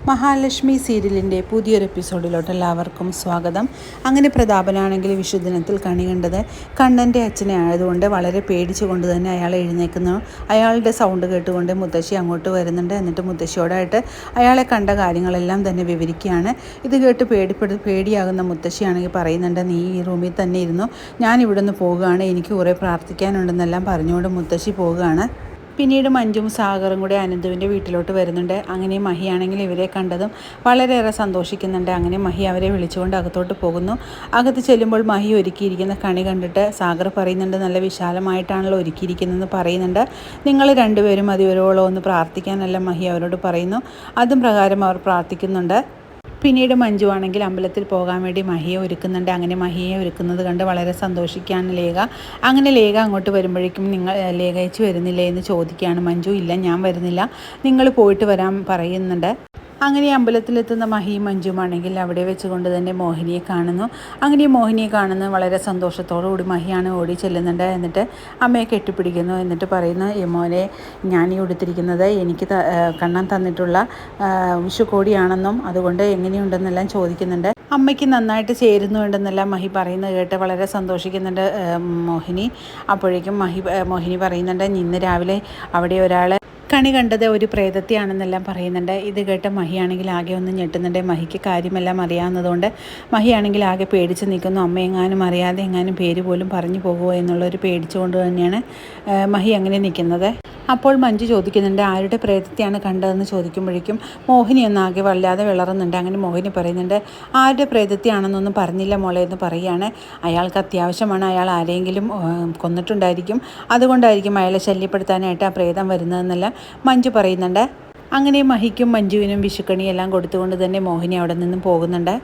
മഹാലക്ഷ്മി സീരിയലിൻ്റെ പുതിയൊരു എപ്പിസോഡിലോട്ട് എല്ലാവർക്കും സ്വാഗതം. അങ്ങനെ പ്രതാപനാണെങ്കിൽ വിഷുദിനത്തിൽ കണി കണ്ടത് കണ്ണൻ്റെ അച്ഛനെ ആയതുകൊണ്ട് വളരെ പേടിച്ചുകൊണ്ട് തന്നെ അയാൾ എഴുന്നേക്കുന്നു. അയാളുടെ സൗണ്ട് കേട്ടുകൊണ്ട് മുത്തശ്ശി അങ്ങോട്ട് വരുന്നുണ്ട്. എന്നിട്ട് മുത്തശ്ശിയോടായിട്ട് അയാളെ കണ്ട കാര്യങ്ങളെല്ലാം തന്നെ വിവരിക്കുകയാണ്. ഇത് കേട്ട് പേടിയാകുന്ന മുത്തശ്ശിയാണെങ്കിൽ പറയുന്നുണ്ട്, നീ ഈ റൂമിൽ തന്നെ ഇരുന്നു, ഞാൻ ഇവിടെ നിന്ന് പോവുകയാണ്, എനിക്ക് കുറേ പ്രാർത്ഥിക്കാനുണ്ടെന്നെല്ലാം പറഞ്ഞുകൊണ്ട് മുത്തശ്ശി പോവുകയാണ്. പിന്നീട് മഞ്ജും സാഗറും കൂടെ അനന്തുവിൻ്റെ വീട്ടിലോട്ട് വരുന്നുണ്ട്. അങ്ങനെ മഹിയാണെങ്കിൽ ഇവരെ കണ്ടതും വളരെയേറെ സന്തോഷിക്കുന്നുണ്ട്. അങ്ങനെ മഹി അവരെ വിളിച്ചുകൊണ്ട് അകത്തോട്ട് പോകുന്നു. അകത്ത് ചെല്ലുമ്പോൾ മഹി ഒരുക്കിയിരിക്കുന്ന കണി കണ്ടിട്ട് സാഗർ പറയുന്നുണ്ട്, നല്ല വിശാലമായിട്ടാണല്ലോ ഒരുക്കിയിരിക്കുന്നതെന്ന് പറയുന്നുണ്ട്. നിങ്ങൾ രണ്ടുപേരും അതിവരോളം ഒന്ന് പ്രാർത്ഥിക്കാനെല്ലാം മഹി അവരോട് പറയുന്നു. അതും പ്രകാരം അവർ പ്രാർത്ഥിക്കുന്നുണ്ട്. പിന്നീട് മഞ്ജു ആണെങ്കിൽ അമ്പലത്തിൽ പോകാൻ വേണ്ടി മഹിയെ ഒരുക്കുന്നുണ്ട്. അങ്ങനെ മഹിയെ ഒരുക്കുന്നത് കണ്ട് വളരെ സന്തോഷിക്കുകയാണ് ലേഖ. അങ്ങനെ ലേഖ അങ്ങോട്ട് വരുമ്പോഴേക്കും ലേഖ ചേച്ചി വരുന്നില്ലേ എന്ന് ചോദിക്കുകയാണ് മഞ്ജു. ഇല്ല, ഞാൻ വരുന്നില്ല, നിങ്ങൾ പോയിട്ട് വരാൻ പറയുന്നുണ്ട്. അങ്ങനെ അമ്പലത്തിലെത്തുന്ന മഹിയും മഞ്ജുമാണെങ്കിൽ അവിടെ വെച്ചുകൊണ്ട് തന്നെ മോഹിനിയെ കാണുന്നു. അങ്ങനെ മോഹിനിയെ കാണുന്ന വളരെ സന്തോഷത്തോടു കൂടി മഹിയാണ് ഓടി ചെല്ലുന്നുണ്ട്. എന്നിട്ട് അമ്മയെ കെട്ടിപ്പിടിക്കുന്നു. എന്നിട്ട് പറയുന്നു, മോനെ, ഞാൻ ഈ ഉടുത്തിരിക്കുന്നത് എനിക്ക് കണ്ണൻ തന്നിട്ടുള്ള വിഷുക്കോടിയാണെന്നും അതുകൊണ്ട് എങ്ങനെയുണ്ടെന്നെല്ലാം ചോദിക്കുന്നുണ്ട്. അമ്മയ്ക്ക് നന്നായിട്ട് ചേരുന്നുണ്ടെന്നെല്ലാം മഹി പറയുന്നത് കേട്ട് വളരെ സന്തോഷിക്കുന്നുണ്ട് മോഹിനി. അപ്പോഴേക്കും മോഹിനി പറയുന്നുണ്ട്, ഇന്ന് രാവിലെ അവിടെ ഒരാൾ കണി കണ്ടത് ഒരു പ്രേതത്തെയാണെന്നെല്ലാം പറയുന്നുണ്ട്. ഇത് കേട്ട് മഹിയാണെങ്കിൽ ആകെ ഒന്ന് ഞെട്ടുന്നുണ്ട്. മഹിക്ക് കാര്യമെല്ലാം അറിയാവുന്നതുകൊണ്ട് മഹിയാണെങ്കിൽ ആകെ പേടിച്ച് നിൽക്കുന്നു. അമ്മ എങ്ങാനും അറിയാതെ എങ്ങാനും പേര് പോലും പറഞ്ഞു പോകുമോ എന്നുള്ളൊരു പേടിച്ചുകൊണ്ട് തന്നെയാണ് മഹി അങ്ങനെ നിൽക്കുന്നത്. അപ്പോൾ മഞ്ജു ചോദിക്കുന്നുണ്ട്, ആരുടെ പ്രേതത്തെയാണ് കണ്ടതെന്ന് ചോദിക്കുമ്പോഴേക്കും മോഹിനി ഒന്നാകെ വല്ലാതെ വിളറുന്നുണ്ട്. അങ്ങനെ മോഹിനി പറയുന്നുണ്ട്, ആരുടെ പ്രേതത്തെയാണെന്നൊന്നും പറഞ്ഞില്ല മോളെ എന്ന് പറയുകയാണ്. അയാൾക്ക് അത്യാവശ്യമാണ്, അയാൾ ആരെങ്കിലും കൊന്നിട്ടുണ്ടായിരിക്കും, അതുകൊണ്ടായിരിക്കും അയാളെ ശല്യപ്പെടുത്താനായിട്ട് ആ പ്രേതം വരുന്നതെന്നെല്ലാം മഞ്ജു പറയുന്നുണ്ട്. അങ്ങനെ മഹിക്കും മഞ്ജുവിനും വിഷുക്കണിയെല്ലാം കൊടുത്തുകൊണ്ട് തന്നെ മോഹിനി അവിടെ നിന്നും പോകുന്നുണ്ട്.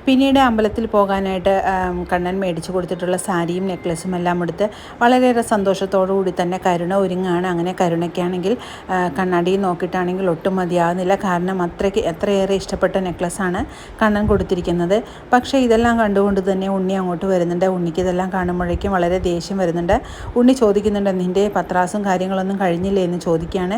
പിന്നീട് അമ്പലത്തിൽ പോകാനായിട്ട് കണ്ണൻ മേടിച്ചു കൊടുത്തിട്ടുള്ള സാരിയും നെക്ലസും എല്ലാം എടുത്ത് വളരെയേറെ സന്തോഷത്തോടു കൂടി തന്നെ കരുണ ഒരുങ്ങാണ്. അങ്ങനെ കരുണയ്ക്കാണെങ്കിൽ കണ്ണാടിയിൽ നോക്കിയിട്ടാണെങ്കിൽ ഒട്ടും മതിയാകുന്നില്ല. കാരണം എത്രയേറെ ഇഷ്ടപ്പെട്ട നെക്ലസ്സാണ് കണ്ണൻ കൊടുത്തിരിക്കുന്നത്. പക്ഷേ ഇതെല്ലാം കണ്ടുകൊണ്ട് തന്നെ ഉണ്ണി അങ്ങോട്ട് വരുന്നുണ്ട്. ഉണ്ണിക്ക് ഇതെല്ലാം കാണുമ്പോഴേക്കും വളരെ ദേഷ്യം വരുന്നുണ്ട്. ഉണ്ണി ചോദിക്കുന്നുണ്ട്, നിൻ്റെ പത്രാസും കാര്യങ്ങളൊന്നും കഴിഞ്ഞില്ലേ എന്ന് ചോദിക്കുകയാണ്.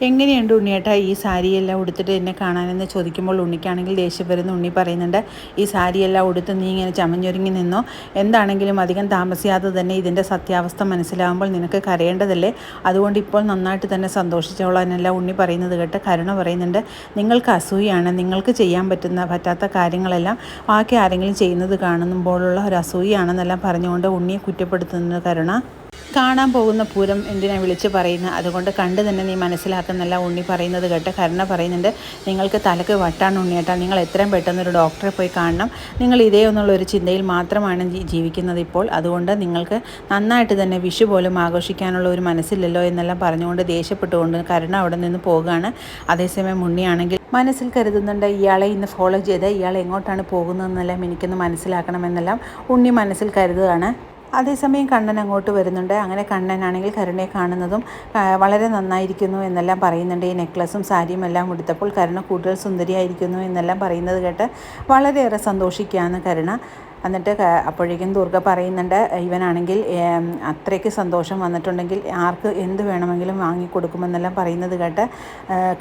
എങ്ങനെയുണ്ട് ഉണ്ണിയേട്ടാ ഈ സാരിയെല്ലാം ഉടുത്തിട്ട് എന്നെ കാണാനെന്ന് ചോദിക്കുമ്പോൾ ഉണ്ണിക്കാണെങ്കിൽ ദേഷ്യം വരുന്ന. ഉണ്ണി പറയുന്നുണ്ട്, ഈ സാരിയെല്ലാം ഉടുത്ത് നീ ഇങ്ങനെ ചമഞ്ഞൊരുങ്ങി നിന്നോ, എന്താണെങ്കിലും അധികം താമസിയാതെ തന്നെ ഇതിൻ്റെ സത്യാവസ്ഥ മനസ്സിലാവുമ്പോൾ നിനക്ക് കരയേണ്ടതല്ലേ, അതുകൊണ്ട് ഇപ്പോൾ നന്നായിട്ട് തന്നെ സന്തോഷിച്ചോളാനെല്ലാം ഉണ്ണി പറയുന്നത് കേട്ട് കരുണ പറയുന്നുണ്ട്, നിങ്ങൾക്ക് അസൂയാണ്, നിങ്ങൾക്ക് ചെയ്യാൻ പറ്റാത്ത കാര്യങ്ങളെല്ലാം ബാക്കി ആരെങ്കിലും ചെയ്യുന്നത് കാണുമ്പോഴുള്ള ഒരു അസൂയാണെന്നെല്ലാം പറഞ്ഞുകൊണ്ട് ഉണ്ണിയെ കുറ്റപ്പെടുത്തുന്നത് കരുണ. കാണാൻ പോകുന്ന പൂരം എന്തിനാ വിളിച്ച് പറയുന്നത്, അതുകൊണ്ട് കണ്ട് തന്നെ നീ മനസ്സിലാക്കുന്നില്ല ഉണ്ണി പറയുന്നത് കേട്ട് കരുണ പറയുന്നുണ്ട്, നിങ്ങൾക്ക് തലക്ക് വട്ടാണ് ഉണ്ണിയേട്ടാ, നിങ്ങൾ എത്രയും പെട്ടെന്നൊരു ഡോക്ടറെ പോയി കാണണം, നിങ്ങൾ ഇതേ ഒന്നുള്ളൊരു ചിന്തയിൽ മാത്രമാണ് ജീവിക്കുന്നത് ഇപ്പോൾ, അതുകൊണ്ട് നിങ്ങൾക്ക് നന്നായിട്ട് തന്നെ വിഷു പോലും ആഘോഷിക്കാനുള്ള ഒരു മനസ്സില്ലല്ലോ എന്നെല്ലാം പറഞ്ഞുകൊണ്ട് ദേഷ്യപ്പെട്ടുകൊണ്ട് കരുണ അവിടെ നിന്ന് പോവുകയാണ്. അതേസമയം ഉണ്ണിയാണെങ്കിൽ മനസ്സിൽ കരുതുന്നുണ്ട്, ഇയാളെ ഇന്ന് ഫോളോ ചെയ്ത് ഇയാൾ എങ്ങോട്ടാണ് പോകുന്നതെന്നെല്ലാം എനിക്കൊന്ന് മനസ്സിലാക്കണമെന്നെല്ലാം ഉണ്ണി മനസ്സിൽ കരുതുകയാണ്. അതേസമയം കണ്ണൻ അങ്ങോട്ട് വരുന്നുണ്ട്. അങ്ങനെ കണ്ണനാണെങ്കിൽ കരുണയെ കാണുന്നതും വളരെ നന്നായിരിക്കുന്നു എന്നെല്ലാം പറയുന്നുണ്ട്. ഈ നെക്ലസും സാരിയും എല്ലാം ഉടുത്തപ്പോൾ കരുണ കൂടുതൽ സുന്ദരിയായിരിക്കുന്നു എന്നെല്ലാം പറയുന്നത് കേട്ട് വളരെയേറെ സന്തോഷിക്കുകയാണ് കരുണ. എന്നിട്ട് അപ്പോഴേക്കും ദുർഗ പറയുന്നുണ്ട്, ഇവനാണെങ്കിൽ അത്രയ്ക്ക് സന്തോഷം വന്നിട്ടുണ്ടെങ്കിൽ ആർക്ക് എന്ത് വേണമെങ്കിലും വാങ്ങിക്കൊടുക്കുമെന്നെല്ലാം പറയുന്നത് കേട്ട്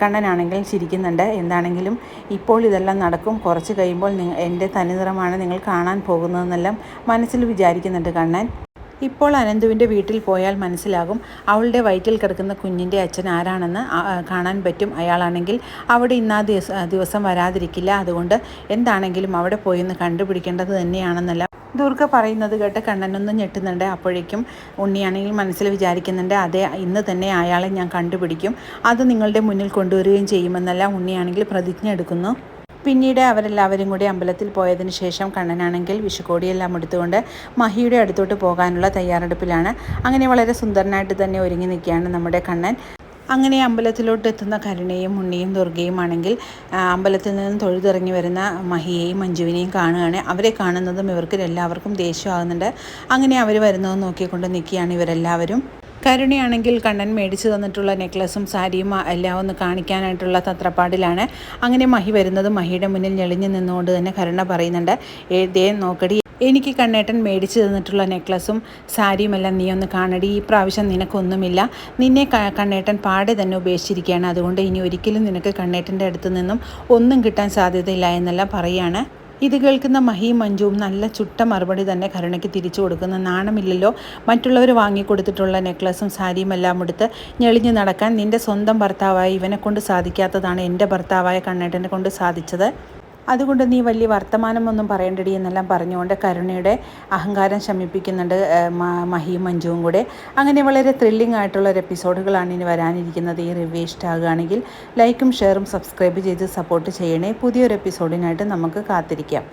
കണ്ണനാണെങ്കിൽ ചിരിക്കുന്നുണ്ട്. എന്താണെങ്കിലും ഇപ്പോൾ ഇതെല്ലാം നടക്കും, കുറച്ച് കഴിയുമ്പോൾ എൻ്റെ തനിനിറമാണ് നിങ്ങൾ കാണാൻ പോകുന്നതെന്നെല്ലാം മനസ്സിൽ വിചാരിക്കുന്നുണ്ട് കണ്ണൻ. ഇപ്പോൾ അനന്തുവിൻ്റെ വീട്ടിൽ പോയാൽ മനസ്സിലാകും അവളുടെ വയറ്റിൽ കിടക്കുന്ന കുഞ്ഞിൻ്റെ അച്ഛൻ ആരാണെന്ന് കാണാൻ പറ്റും. അയാളാണെങ്കിൽ അവിടെ ഇന്നാ ദിവസം വരാതിരിക്കില്ല, അതുകൊണ്ട് എന്താണെങ്കിലും അവിടെ പോയി ഒന്ന് കണ്ടുപിടിക്കേണ്ടത് തന്നെയാണെന്നല്ല ദുർഗ പറയുന്നത് കേട്ട് കണ്ണനൊന്നും ഞെട്ടുന്നുണ്ട്. അപ്പോഴേക്കും ഉണ്ണിയാണെങ്കിൽ മനസ്സിൽ വിചാരിക്കുന്നുണ്ട്, അതെ, ഇന്ന് തന്നെ അയാളെ ഞാൻ കണ്ടുപിടിക്കും, അത് നിങ്ങളുടെ മുന്നിൽ കൊണ്ടുവരികയും ചെയ്യുമെന്നെല്ലാം ഉണ്ണിയാണെങ്കിൽ പ്രതിജ്ഞ എടുക്കുന്നു. പിന്നീട് അവരെല്ലാവരും കൂടി അമ്പലത്തിൽ പോയതിന് ശേഷം കണ്ണനാണെങ്കിൽ വിഷുക്കോടിയെല്ലാം എടുത്തുകൊണ്ട് മഹിയുടെ അടുത്തോട്ട് പോകാനുള്ള തയ്യാറെടുപ്പിലാണ്. അങ്ങനെ വളരെ സുന്ദരനായിട്ട് തന്നെ ഒരുങ്ങി നിൽക്കുകയാണ് നമ്മുടെ കണ്ണൻ. അങ്ങനെ അമ്പലത്തിലോട്ട് എത്തുന്ന കരുണയും ഉണ്ണിയും ദുർഗയും ആണെങ്കിൽ അമ്പലത്തിൽ നിന്നും തൊഴുതിറങ്ങി വരുന്ന മഹിയെയും മഞ്ജുവിനെയും കാണുകയാണ്. അവരെ കാണുന്നതും ഇവർക്ക് എല്ലാവർക്കും ദേഷ്യമാകുന്നുണ്ട്. അങ്ങനെ അവർ വരുന്നത് നോക്കിക്കൊണ്ട് നിൽക്കുകയാണ് ഇവരെല്ലാവരും. കരുണയാണെങ്കിൽ കണ്ണൻ മേടിച്ചു തന്നിട്ടുള്ള നെക്ലസും സാരിയും എല്ലാം ഒന്ന് കാണിക്കാനായിട്ടുള്ള തത്രപ്പാടിലാണ്. അങ്ങനെ മഹി വരുന്നതും മഹിയുടെ മുന്നിൽ ഞെളിഞ്ഞു നിന്നുകൊണ്ട് തന്നെ കരുണ പറയുന്നുണ്ട്, ദേ നോക്കടി, എനിക്ക് കണ്ണേട്ടൻ മേടിച്ചു തന്നിട്ടുള്ള നെക്ലസും സാരിയുമെല്ലാം നീ ഒന്ന് കാണടി. ഈ പ്രാവശ്യം നിനക്കൊന്നുമില്ല. നിന്നെ കണ്ണേട്ടൻ പാടെ തന്നെ ഉപേക്ഷിച്ചിരിക്കുകയാണ്. അതുകൊണ്ട് ഇനി ഒരിക്കലും നിനക്ക് കണ്ണേട്ടൻ്റെ അടുത്ത് നിന്നും ഒന്നും കിട്ടാൻ സാധ്യതയില്ല എന്നെല്ലാം പറയുകയാണ്. ഇത് കേൾക്കുന്ന മഹിയും മഞ്ജുവും നല്ല ചുട്ട മറുപടി തന്നെ കരുണയ്ക്ക് തിരിച്ചു കൊടുക്കുന്ന. നാണമില്ലല്ലോ മറ്റുള്ളവർ വാങ്ങിക്കൊടുത്തിട്ടുള്ള നെക്ലസും സാരിയും എല്ലാം എടുത്ത് ഞെളിഞ്ഞ് നടക്കാൻ. നിൻ്റെ സ്വന്തം ഭർത്താവായ ഇവനെ കൊണ്ട് സാധിക്കാത്തതാണ് എൻ്റെ ഭർത്താവായ കണ്ണേട്ടനെ കൊണ്ട് സാധിച്ചത്. അതുകൊണ്ട് നീ വലിയ വർത്തമാനമൊന്നും പറയേണ്ടടി എന്നെല്ലാം പറഞ്ഞുകൊണ്ട് കരുണയുടെ അഹങ്കാരം ശമിപ്പിക്കുന്നുണ്ട് മഹിയും മഞ്ജുവും കൂടെ. അങ്ങനെ വളരെ ത്രില്ലിംഗ് ആയിട്ടുള്ള ഒരു എപ്പിസോഡുകളാണ് ഇനി വരാനിരിക്കുന്നത്. ഈ റിവ്യൂ ഇഷ്ടമാകുകയാണെങ്കിൽ ലൈക്കും ഷെയറും സബ്സ്ക്രൈബ് ചെയ്ത് സപ്പോർട്ട് ചെയ്യണേ. പുതിയൊരു എപ്പിസോഡിനായിട്ട് നമുക്ക് കാത്തിരിക്കാം.